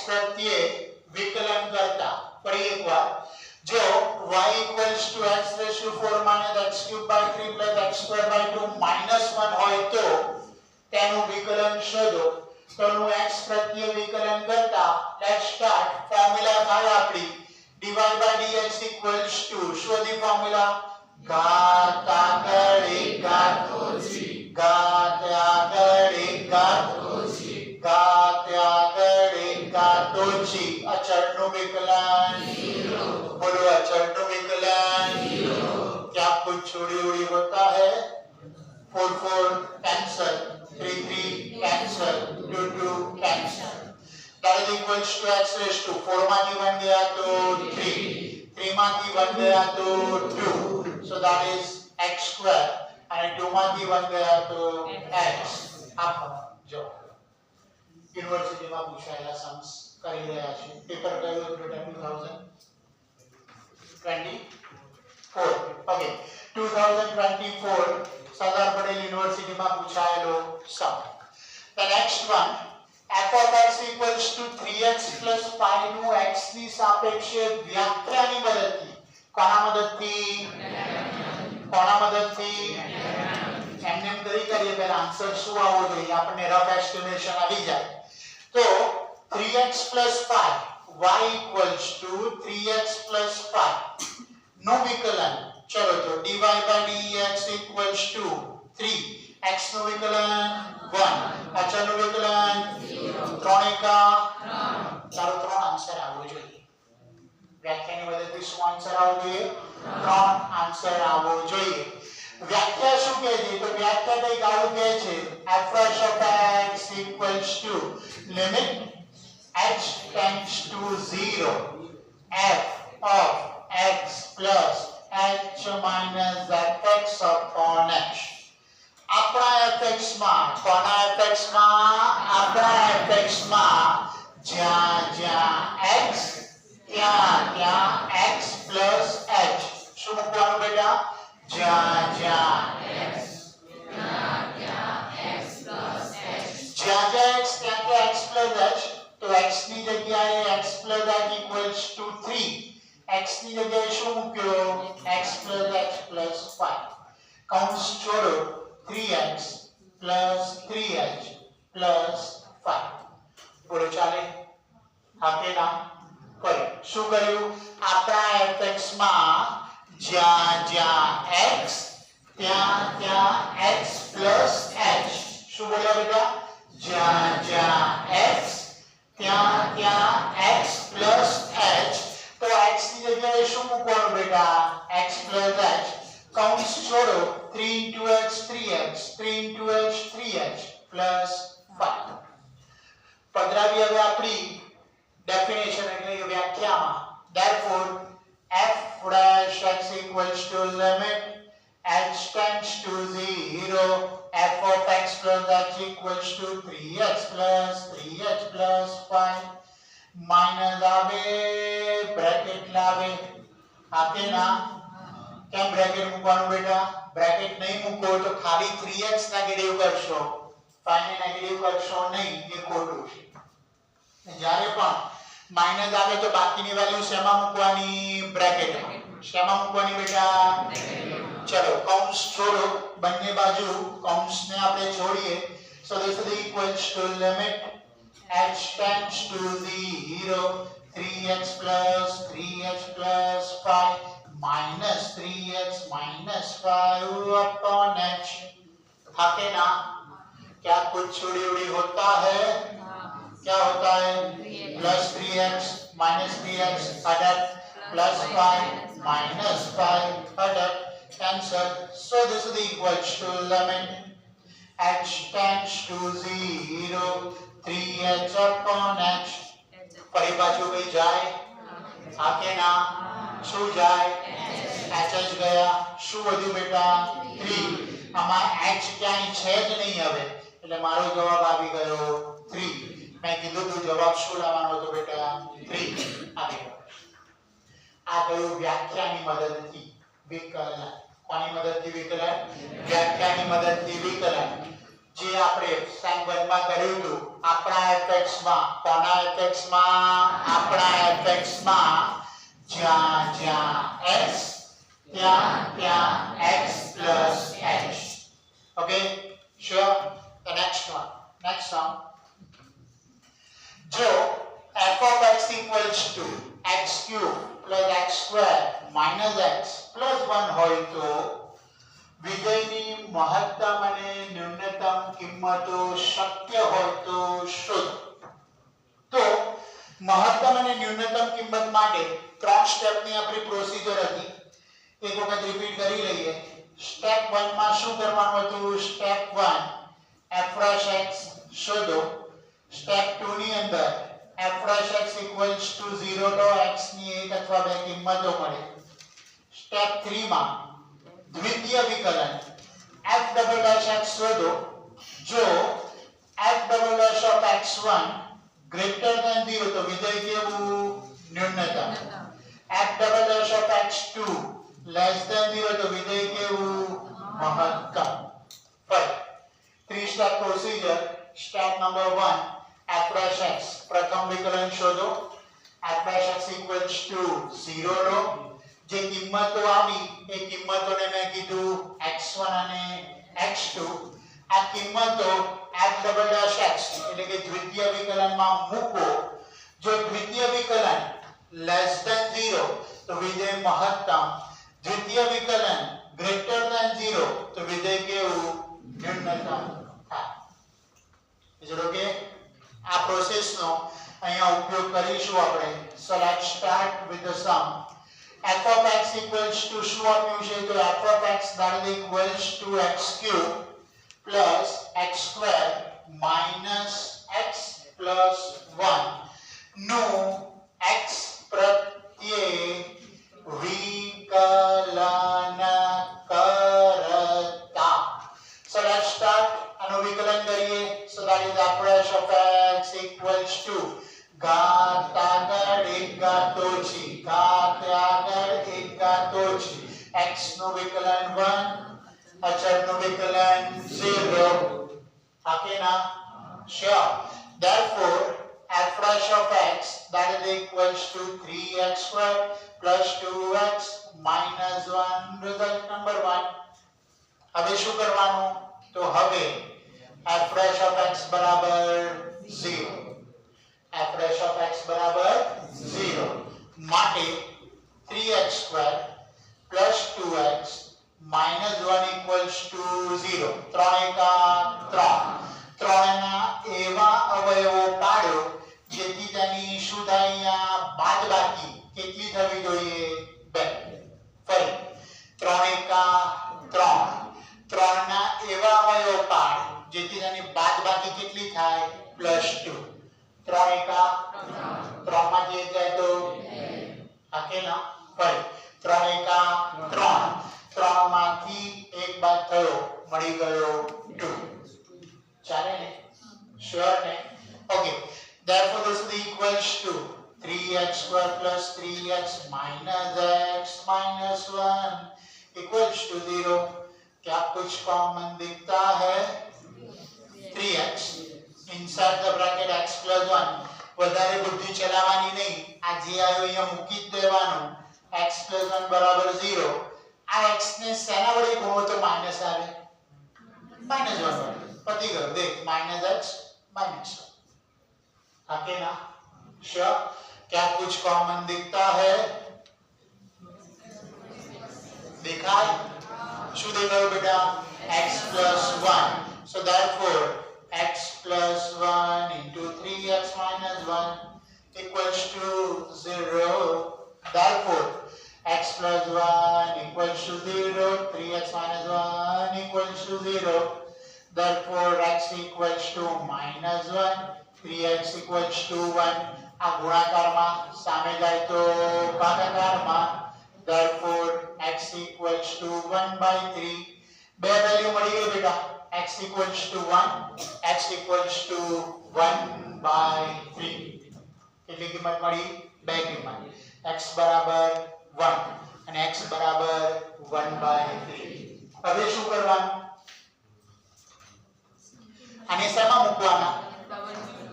પ્રત્યે વિકલન કરતા ફરી એકવાર જો y x raised to 4 minus x cube by 3 plus x square by 2 minus 1 હોય તો તેનું વિકલન શોધો તો નું x પ્રત્યે વિકલન કરતા લેટ્સ સ્ટાર્ટ ફોર્મ્યુલા થાય આપણી dy by dx equals to શું હતી ફોર્મ્યુલા ઘાત આગળ એક ઘાત ઓછી ઘાત આગળ એક ઘાત ઓછી ઘાત આગળ એક ઘાત ઓછી અચળનું વિકલન 0 बोलो अचळનું विकलन 0 क्या कुछ छोड़ी उड़ी होता है 4 4 cancel 3 3 cancel 2 2 cancel that is equals to x raised to 4 માંથી 1 ગયા તો 3 3 માંથી 1 ગયા તો 2 so that is x square અને 2 માંથી 1 ગયા તો x આપો જો યુનિવર્સિટીમાં પૂછાયેલા सम्स કરી રહ્યા છે પેપર કયું હતું બેટા 2024 okay 2024 સરદાર પટેલ યુનિવર્સિટીમાં પૂછાયેલો સમ the next one f of x equals to 3x plus 5 નું x ની સાપેક્ષે વ્યાખ્યાની મદદથી કોના મદદથી એમને કરી કરીએ પહેલા આન્સર શું આવવો જોઈએ આપણને રફ એસ્ટિમેશન આવી જાય તો 3x plus 5 y equals to 3x plus 5 નો વિકલન ચલો તો dy by dx equals to 3 x નું વિકલન 1 અચળનું વિકલન 0 3 એકા 3 ચાલો 3 આન્સર આવવો જોઈએ વ્યાખ્યાની મદદથી શું આન્સર આવવો જોઈએ 3 આન્સર આવવો જોઈએ વ્યાખ્યા શું કહે છે તો વ્યાખ્યા કંઈક આવું કહે છે f of x equals to limit h tends to 0 f of x plus h minus fx upon h આપણા fx માં કોના fx માં આપણા fx માં જ્યાં જ્યાં x ત્યાં ત્યાં x plus h શું મૂકવાનું બેટા જ્યાં જ્યાં x ત્યાં ત્યાં x plus h જ્યાં જ્યાં x ત્યાં ત્યાં x plus h તો x ની જગ્યાએ x plus h equals to 3 x ની જગ્યાએ શું મૂક્યો x plus h plus 5 કૌંસ છોડો 3x plus 3h plus 5 બોલો ચાલે હા કે ના કર્યું શું કર્યું આપણા fx માં જ્યાં જ્યાં x ત્યાં ત્યાં x plus h શું બોલ્યા બેટા જ્યાં જ્યાં x ત્યાં ત્યાં x plus h તો x ની જગ્યાએ શું મૂકવાનું બેટા x plus h કૌંસ છોડો 3 into h 3x 3 into h 3h plus 5 પધરાવી હવે આપણી ડેફિનેશન એટલે કે વ્યાખ્યામાં therefore f dash x equals to limit h tends to 0 f of x plus h equals to 3x plus 5 minus આવે bracket લાવે આપે ના કેમ બ્રેકેટ મૂકવાનું બેટા બ્રેકેટ નહીં મૂકો તો ખાલી 3x નેગેટિવ કરશો 5 ને નેગેટિવ કરશો નહીં એ ખોટું છે જ્યારે પણ માઈનસ આવે તો બાકીની વેલ્યુ શેમાં મૂકવાની બ્રેકેટમાં શેમાં મૂકવાની બેટા ચલો કૌંસ છોડો બંને બાજુ કૌંસને આપણે છોડીએ so this is equals to limit h tends to 0 3x plus 5 minus 3x minus 5 upon h था के ना क्या कुछ छोड़ी उड़ी होता है क्या होता है plus 3x minus 3x अडट plus 5 minus 5 अडट cancel so this is equals to limit h tends to 0 3h upon h ફરી પાછું કઈ જાય આકે ના શું જાય h જ ગયા શું વધ્યું બેટા 3 આમાં h ક્યાંય છે જ નહીં હવે એટલે મારો જવાબ આવી ગયો 3 મેં કીધું તો જવાબ શું લાવવાનો હતો બેટા 3 આવી ગયો આ કયું વ્યાખ્યાની મદદથી વિકલન કોની મદદથી વિકલન વ્યાખ્યાની મદદથી વિકલન જે આપણે સેમ 1 માં કર્યું હતું આપણા fx માં કોના fx માં આપણા fx માં જ્યાં જ્યાં x ત્યાં ત્યાં x plus h. Okay, sure. The next one. જો f of x equals to x cube plus x square minus x plus 1 હોય તો વિધેયની મહત્તમ અને ન્યૂનતમ કિંમતો શક્ય હોય તો શોધો. તો મહત્તમ અને ન્યૂનતમ કિંમત માટે 3 સ્ટેપની આપણી પ્રોસિજર હતી. એક વખત રિપીટ કરી લઈએ. સ્ટેપ 1 માં શું કરવાનું હતું? સ્ટેપ 1 f' x શોધો. સ્ટેપ 2 ની અંદર f' x equals to 0 તો x ની એક અથવા બે કિંમતો મળે. સ્ટેપ 3 માં દ્વિતીય વિકલન f' શોધો. જો f' of x1 greater than 0 તો વિધેય કેવું? ન્યૂનતમ. f' of x2 less than 0 તો વિધેય કેવું? મહત્તમ. ફરી 3 step procedure. Step number 1 f' પ્રથમ વિકલન શોધો. f' equals to 0 લો. જે કિંમતો આવી એ કિંમતોને મેં કીધું x1 અને x2. આ કિંમતો f' એટલે કે દ્વિતીય વિકલનમાં મૂકો. જો દ્વિતીય વિકલન less than 0 તો વિધેય મહત્તમ. દ્વિતીય વિકલન greater than 0 તો વિધેય કેવું? ન્યૂનતમ. is it okay? આ પ્રોસેસનો અહીંયા ઉપયોગ કરીશું આપણે. So let's start with the sum. f of x equals to શું આપ્યું છે? તો f of x that is equals to x cube plus x square minus x plus 1 નું x પ્રત્યે વિકલન કરતા. So let's start. આનું વિકલન કરીએ. So that is f' of x equals to ઘાત આગળ એક ઘાત ઓછી, ઘાત આગળ એક ઘાત ઓછી, x નું વિકલન 1, અચળનું વિકલન 0. આકે ના? Sure. Therefore f' of x that is equals to 3x square plus 2x minus 1. result number 1. હવે શું કરવાનું? તો હવે f' of x બરાબર 0. f' of x બરાબર 0 માટે 3x square plus 2x minus 1 equals to 0. 3 એકા 3. 3 ના એવા અવયવો પાડો જેથી તેની શું થાય? અહીંયા બાદબાકી કેટલી થવી જોઈએ? 2. ફરી 3 એકા 3. 3 ના એવા અવયવો પાડ જેથી તેની બાદબાકી કેટલી થાય? +2. 3 એકા 3 માંથી 1 જાય તો આકે ના? ફરી 3 એકા 3. 3 માંથી 1 બાદ થયો, મળી ગયો 2. ચાલે ને? શ્યોર ને? Okay. Therefore this is equals to 3x square plus 3x minus x minus 1 equals to 0. क्या कुछ कॉमन दिखता है? 3x inside the bracket x plus 1. વધારે બુદ્ધિ ચલાવવાની નહીં. આ જે આવ્યો અહીંયા મૂકી જ દેવાનું. x plus 1 બરાબર 0. આ x ને શેના વડે ગુણો તો માઈનસ આવે? -1 વડે. પતી ગયું. દેખ -x -1. आके ना? श्योर. क्या कुछ कॉमन दिखता है? दिखाई? શું દેખાયું બેટા? x plus 1. So therefore x plus 1 into 3x minus 1 equals to 0. Therefore x plus 1 equals to 0. 3x minus 1 equals to 0. Therefore x equals to -1. 3x equals to 1. આ ગુણાકારમાં સામે જાય તો ભાગાકારમાં. Therefore x equals to 1/3. બે value મળી ગઈ બેટા. x equals to 1, x equals to 1/3. કેટલી કિંમત મળી? બે કિંમત. x બરાબર 1 અને x બરાબર 1/3. હવે શું કરવાનું? અને શેમાં મૂકવાના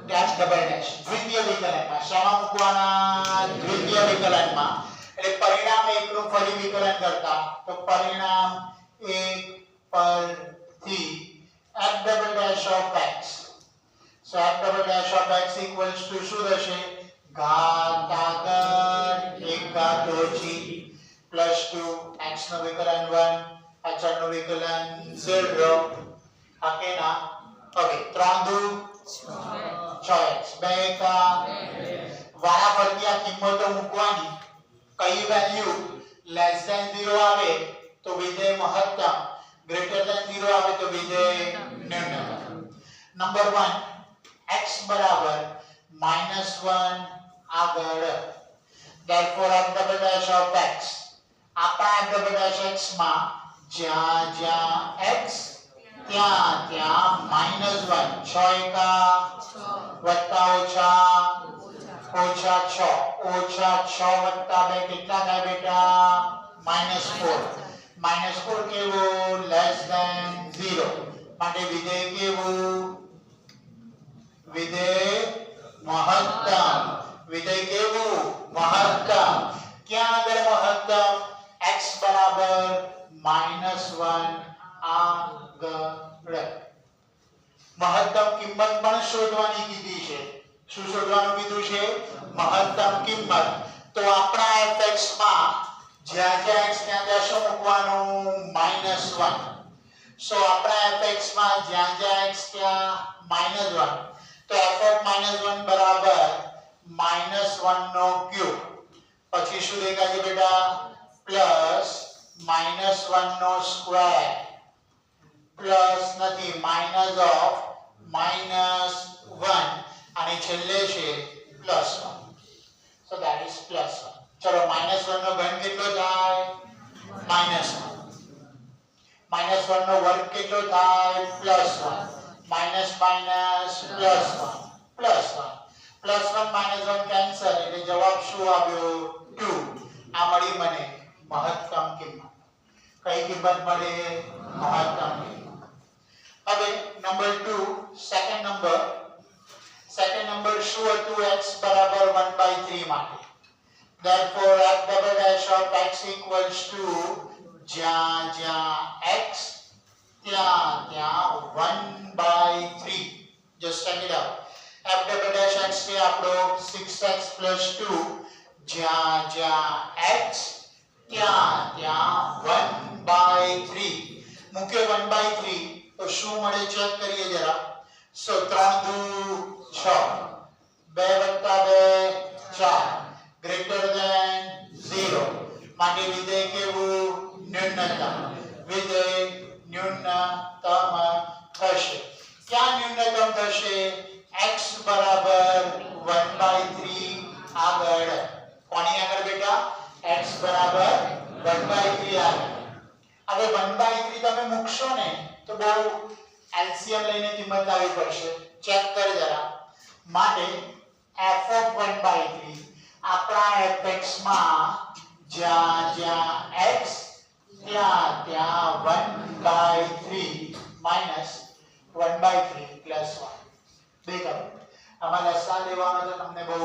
ડેશ ડબલ ડેશ દ્વિતીય વિકલનમાં શેમાં મૂકવાના દ્વિતીય વિકલનમાં એટલે પરિણામ એકનું ફરી વિકલન કરતા તો પરિણામ 1 પરથી f double dash of x so f double dash of x equals to શું થશે ઘાત આગળ 1 ઘાત ઓછી plus 2 x નું વિકલન 1 અચળ નું વિકલન 0 આકે ના હવે 3 દુ 6x 2 કા વારાફરતી આ કિંમતો મૂકવાની કઈ વેલ્યુ લેસ ધેન 0 આવે તો વિધેય મહત્તમ ગ્રેટર ધેન 0 આવે તો વિધેય ન્યૂનતમ નંબર 1 x બરાબર -1 આગળ therefore f double dash of x આપણા f double dash x માં જ્યાં જ્યાં x ત્યાં ત્યાં -1 6 એકા વત્તા ઓછા 6 ઓછા 6 વત્તા 2 કેટલા થાય બેટા -4 કેવું લેસ ધેન 0 માટે વિધેય કેવું વિધેય મહત્તમ વિધેય કેવું મહત્તમ ક્યાં આગળ મહત્તમ x બરાબર -1 આગળ મહત્તમ કિંમત પણ શોધવાની કીધી છે શું શોધવાનું કીધું છે મહત્તમ કિંમત તો આપણા fx માં જ્યાં જ્યાં x ત્યાં ત્યાં શું મૂકવાનું -1 સો આપણા fx માં જ્યાં જ્યાં x ત્યાં -1 તો f of -1 બરાબર -1 નો ક્યુબ પછી શું દેખાય છે બેટા પ્લસ -1 નો સ્ક્વેર પ્લસ નથી માઇનસ ઓફ -1 અને છેલ્લે છે +1 so that is +1 ચલો -1 નો ઘન કેટલો થાય -1 -1 નો વર્ગ કેટલો થાય +1 માઇનસ માઇનસ +1 -1 કેન્સલ એટલે જવાબ શું આવ્યો 2 આ મળી મને મહત્તમ કિંમત કઈ કિંમત મળે મહત્તમ કિંમત હવે નંબર 2 સેકન્ડ નંબર શું હતું x બરાબર 1/3 માટે therefore f double dash of x equals to જ્યાં જ્યાં x ત્યાં ત્યાં 1/3 just check it out f double dash x છે આપણો 6x + 2 જ્યાં જ્યાં x ત્યાં ત્યાં 1/3 મૂક્યો 1/3 તો શું મળે ચેક કરીએ જરા સો 3 દુ 6 2 + 2 4 ગ્રેટર ધેન 0 માટે વિધેય કેવું ન્યૂનતમ વિધેય ન્યૂનતમ થશે ક્યાં ન્યૂનતમ થશે x બરાબર 1/3 આગળ કોની આગળ બેટા x બરાબર 1/3 આગળ હવે 1/3 તમે મૂકશો ને તો બહુ એલસીએમ લઈને કિંમત લાવવી પડશે ચેક કર જરા માટે f of 1/3 આપણા fx માં જ્યાં જ્યાં x ત્યાં ત્યાં 1/3 minus 1/3 plus 1 દેખો આમાં લસા લેવાનો તો તમને બહુ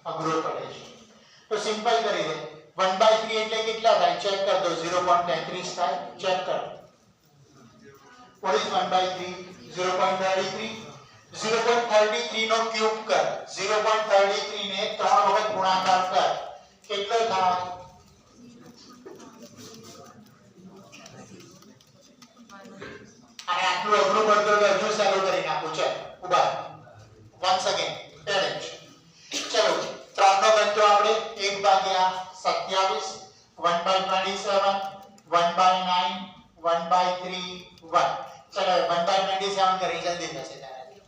અઘરો પડે છે તો સિમ્પલ કરી દે 1/3 એટલે કેટલા થાય ચેક કર દો 0.33 થાય ચેક કર what is 1/3 0.33 0.33 નો ક્યુબ કર 0.33 ને 3 વખત ગુણાકાર કર કેટલો થાય અને આટલું અઘરું પડતું તો હજુ સારું કરી નાખું છે ઉભા once again પેરેન્ટ ચલો 3 નો ઘન તો આપણે 1/27 1/27 1/9 1/3 1 ચલો 1/27 કરી જલ્દી થશે તારાથી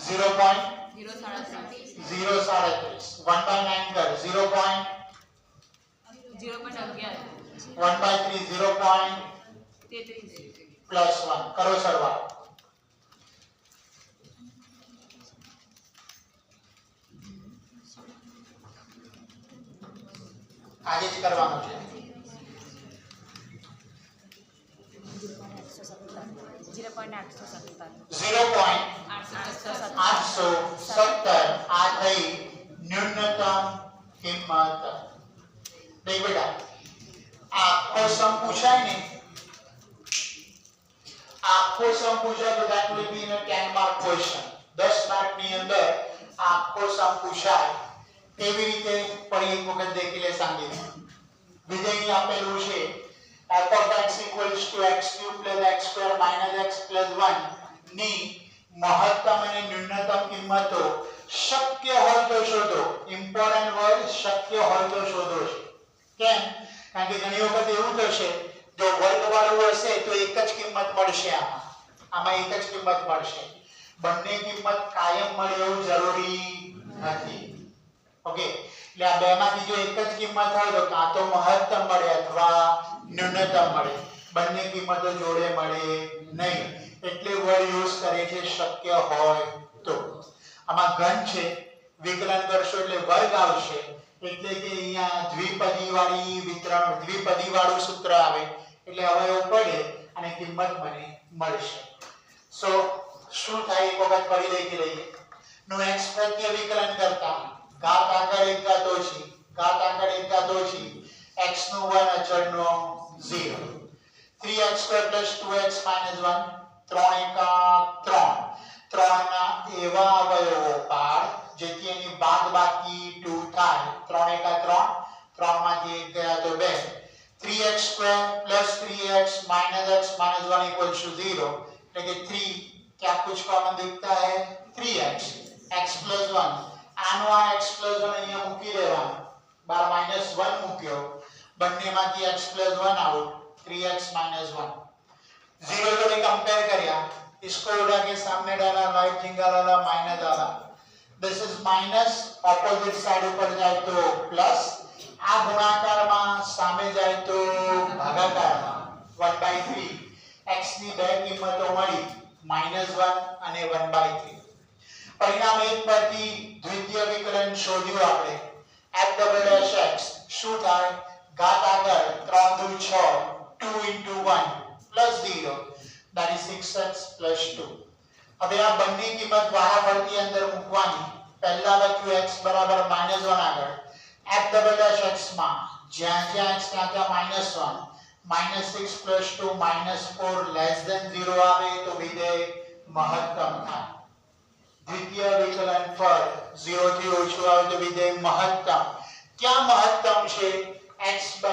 0.037 1/9 કર 0.0.11 1/3 0.33 પ્લસ 1 કરો સરવાળો આજે જ કરવાનું છે 0.8 0.817 આ થઈ ન્યૂનતમ કિંમત. દેખ બેટા આખો સમ પૂછાય ને, આખો સમ પૂછાય તો that will be in a 10 mark question. 10 mark ની અંદર આખો સમ પૂછાય કેવી રીતે ફરી એક વખત દેખી લે સાંભળી. વિધેય આપેલું છે f of x equals to x3 plus x square minus x plus 1 ની મહત્તમ અને ન્યૂનતમ કિંમતો શક્ય હોય તો શોધો. ઇમ્પોર્ટન્ટ વર્ડ શક્ય હોય તો શોધો છે. કેમ? કારણ કે ઘણી વખત એવું થશે જો વર્ગવાળું હશે તો એક જ કિંમત મળશે, આમાં એક જ કિંમત મળશે. બંને કિંમત કાયમ મળે એવું જરૂરી નથી. ઓકે, એટલે આ બેમાંથી જો એક જ કિંમત હોય તો કાં તો મહત્તમ મળે અથવા ન્યૂનતમ મળે, બંને કિંમતો જોડે મળે નહીં. એટલે વર્ડ યુઝ કરે છે શક્ય હોય તો. આમાં ઘન છે, વિકલન કરશો એટલે વર્ગ આવશે, એટલે કે અહીંયા દ્વિપદી વાળી વિતરણ, દ્વિપદી વાળું સૂત્ર આવે એટલે અવયવ પડે અને કિંમત મને મળશે. સો શું થાય એક વખત ફરી દેખી લઈએ. નું x પ્રત્યે વિકલન કરતા ઘાત આગળ એક ઘાત ઓછી, ઘાત આગળ એક ઘાત ઓછી, x નું 1 અચળનો 0, 3x² + 2x - 1, 3 એકા 3, 3 ના એવા અવયવો પાડ જેથી એની બાદબાકી 2 થાય. 3 એકા 3, 3 માંથી 1 ગયા તો 2, 3x² + 3x - x - 1 = 0, એટલે કે 3 क्या कुछ कॉमन दिखता है 3x, x + 1, આનો આ x + 1 અહીંયા મૂકી દેવાનો, 12 - 1 મૂક્યો, બંનેમાંથી x + 1 આઉટ, 3x - 1, 0 जोड़े कंपेयर करिया, इसको उड़ा के सामने डाला, राइट फिंगर डाला, माइनस डाला, this is minus, opposite side ऊपर जाए तो प्लस, આ ગુણાકારમાં સામે જાય તો ભાગાકારમાં 1/3, x ની બે કિંમતો મળી -1 અને 1/3. પરિણામ 1 પરથી દ્વિતીય વિકલન શોધ્યું આપણે. f'(x) શું થાય? ઘાત આગળ 3 દુ 6, 2 * 1 + 0, that is 6x + 2. હવે આ બંને કિંમત વારાફરતી અંદર મૂકવાની. પહેલા લખ્યું x = -1 આગળ, f'(x) માં જ્યાં જ્યાં x ત્યાં ત્યાં -1, -6 + 2 -4 <0 આવે તો વિધેય મહત્તમ થાય. દ્વિતીય વિકલન પર 0 થી ઓછું આવે તો વિધેય મહત્તમ. ક્યાં મહત્તમ છે? x =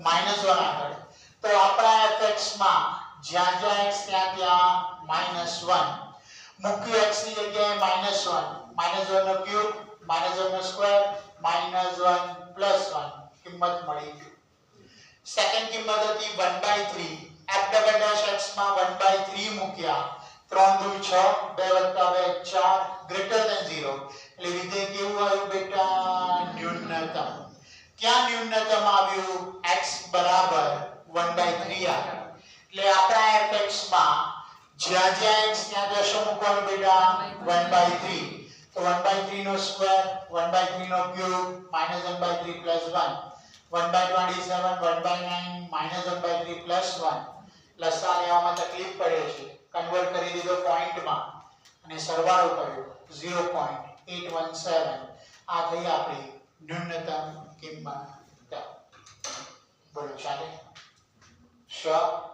-1 આગળ. તો આપણા fx માં જ્યાં જ્યાં x ત્યાં ત્યાં -1 મૂક્યું, x ની જગ્યાએ -1, -1 નો ક્યુબ, -1 નો સ્ક્વેર, -1 + 1 કિંમત મળી ગઈ. સેકન્ડ કિંમત હતી 1/3, f'(x) માં 1/3 મૂક્યા, 3 દુ 6, 2 + 2 4 0, એટલે વિધેય કેવું આવ્યું બેટા? ન્યૂનતમ. ક્યાં ન્યૂનતમ આવ્યું? x = 1/3 આગળ. એટલે આપણા fx માં જ્યાં જ્યાં x ત્યાં ત્યાં શું મૂકવાનું બેટા? 1/3. તો 1/3 નો સ્ક્વેર, 1/3 નો ક્યુબ, -1/3 + 1, 1/27, 1/9, -1/3 + 1. લસા લેવામાં તકલીફ પડે છે, કન્વર્ટ કરી દીધો પોઈન્ટમાં અને સરવાળો કર્યો 0.817. આ થઈ આપણી ન્યૂનતમ કિંમત. બોલો ચાલે? શ્યોર?